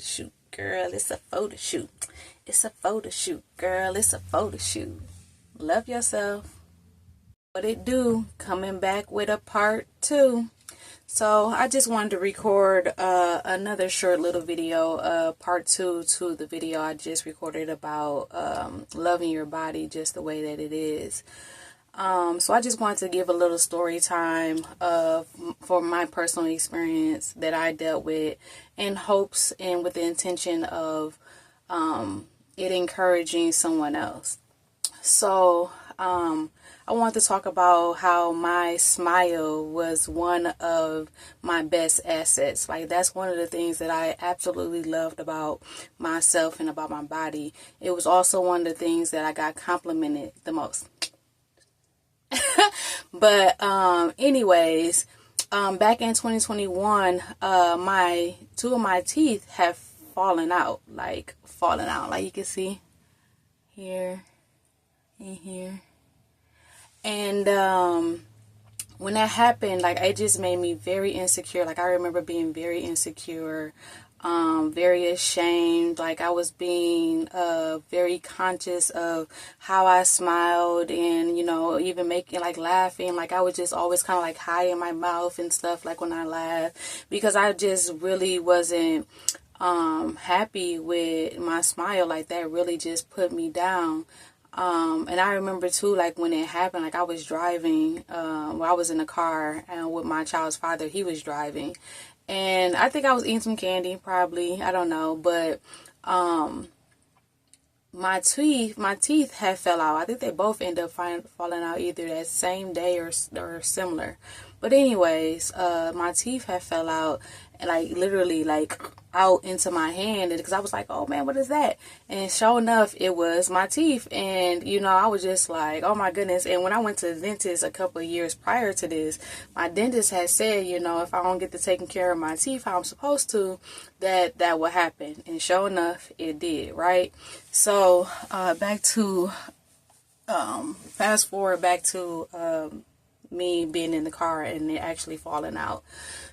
shoot, girl. It's a photo shoot. It's a photo shoot, girl. It's a photo shoot. Love yourself. What it do? Coming back with a part 2. So I just wanted to record another short little video, part 2 to the video I just recorded about loving your body just the way that it is. So I just wanted to give a little story time for my personal experience that I dealt with, in hopes and with the intention of it encouraging someone else. So I want to talk about how my smile was one of my best assets. Like, that's one of the things that I absolutely loved about myself and about my body. It was also one of the things that I got complimented the most. But anyways, back in 2021, two of my teeth have fallen out. Like you can see here and here. And when that happened, like, it just made me very insecure. Like, I remember being very insecure, very ashamed. Like, I was being very conscious of how I smiled, and, you know, even making, like, laughing. Like, I was just always kind of like high in my mouth and stuff, like, when I laughed, because I just really wasn't happy with my smile. Like, that really just put me down. And I remember too, like, when it happened, like, I was driving, I was in the car with my child's father. He was driving, and I think I was eating some candy, probably, I don't know, but my teeth had fell out. I think they both ended up falling out either that same day or similar. But anyways, my teeth had fell out, and, like, literally, like, out into my hand, because I was like, oh man, what is that? And sure enough, it was my teeth. And, you know, I was just like, oh my goodness. And when I went to the dentist a couple of years prior to this, my dentist had said, you know, if I don't get to taking care of my teeth how I'm supposed to, that will happen. And sure enough, it did, right? So back to fast forward back to me being in the car and it actually falling out.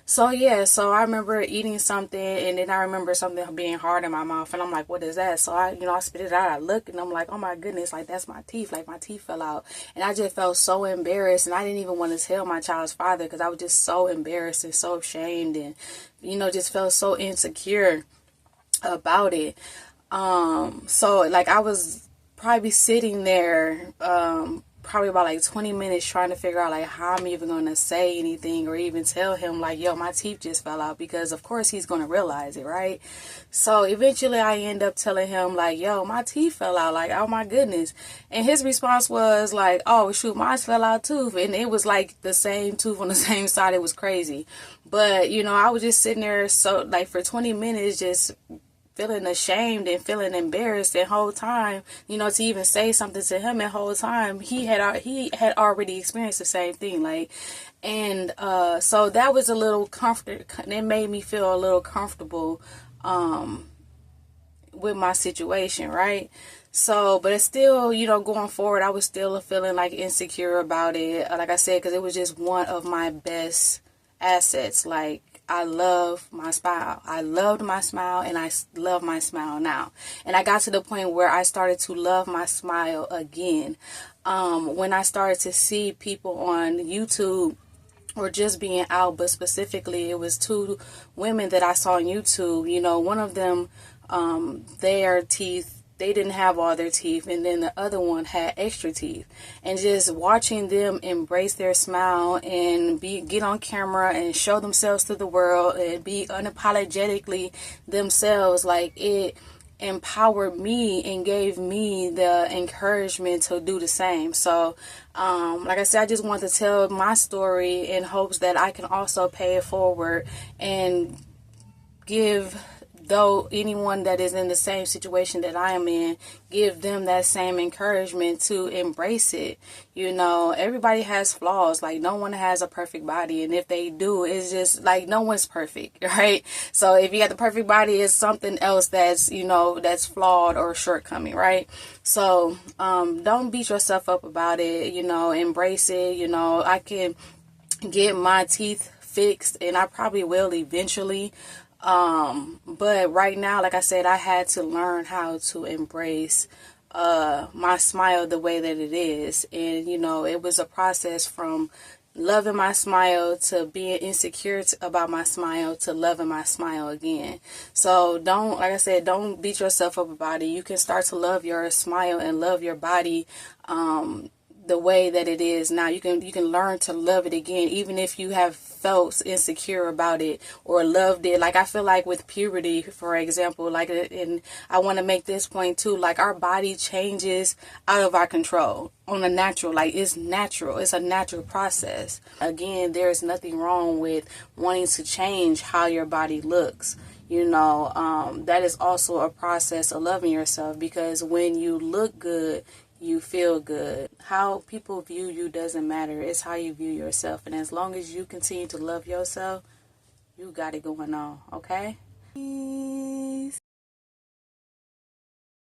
So yeah, so I remember eating something, and then I remember something being hard in my mouth, and I'm like, what is that? So I spit it out. I look, and I'm like, oh my goodness, like, that's my teeth. Like, my teeth fell out. And I just felt so embarrassed, and I didn't even want to tell my child's father, because I was just so embarrassed and so ashamed, and, you know, just felt so insecure about it. So, like, I was probably sitting there, probably about like 20 minutes trying to figure out, like, how I'm even going to say anything or even tell him, like, yo, my teeth just fell out, because of course he's going to realize it, right? So eventually I end up telling him, like, yo, my teeth fell out, like, oh my goodness. And his response was like, oh shoot, mine fell out too. And it was like the same tooth on the same side. It was crazy. But, you know, I was just sitting there, so, like, for 20 minutes just feeling ashamed and feeling embarrassed the whole time, you know, to even say something to him. The whole time he had already experienced the same thing, like, and so that was a little comfort. It made me feel a little comfortable with my situation, right? So, but it's still, you know, going forward, I was still feeling like insecure about it, like I said, because it was just one of my best assets. Like, I love my smile. I loved my smile, and I love my smile now. And I got to the point where I started to love my smile again. When I started to see people on YouTube or just being out, but specifically it was 2 women that I saw on YouTube. You know, one of them, their teeth, they didn't have all their teeth, and then the other one had extra teeth. And just watching them embrace their smile and get on camera and show themselves to the world and be unapologetically themselves, like, it empowered me and gave me the encouragement to do the same. So like I said, I just want to tell my story in hopes that I can also pay it forward and give, though, anyone that is in the same situation that I am in, give them that same encouragement to embrace it. You know, everybody has flaws. Like, no one has a perfect body, and if they do, it's just like, no one's perfect, right? So if you got the perfect body, it's something else that's, you know, that's flawed or shortcoming, right? So don't beat yourself up about it. You know, embrace it. You know, I can get my teeth fixed, and I probably will eventually. But right now, like I said, I had to learn how to embrace my smile the way that it is. And, you know, it was a process from loving my smile to being insecure about my smile to loving my smile again. So don't, like I said, don't beat yourself up about it. You can start to love your smile and love your body the way that it is now. You can learn to love it again, even if you have felt insecure about it or loved it. Like I feel like with puberty, for example, like, and I want to make this point too, like our body changes out of our control on a natural, like it's natural, it's a natural process. Again, there's nothing wrong with wanting to change how your body looks. You know, that is also a process of loving yourself, because when you look good, you feel good. How people view you doesn't matter. It's how you view yourself. And as long as you continue to love yourself, you got it going on, okay? Peace.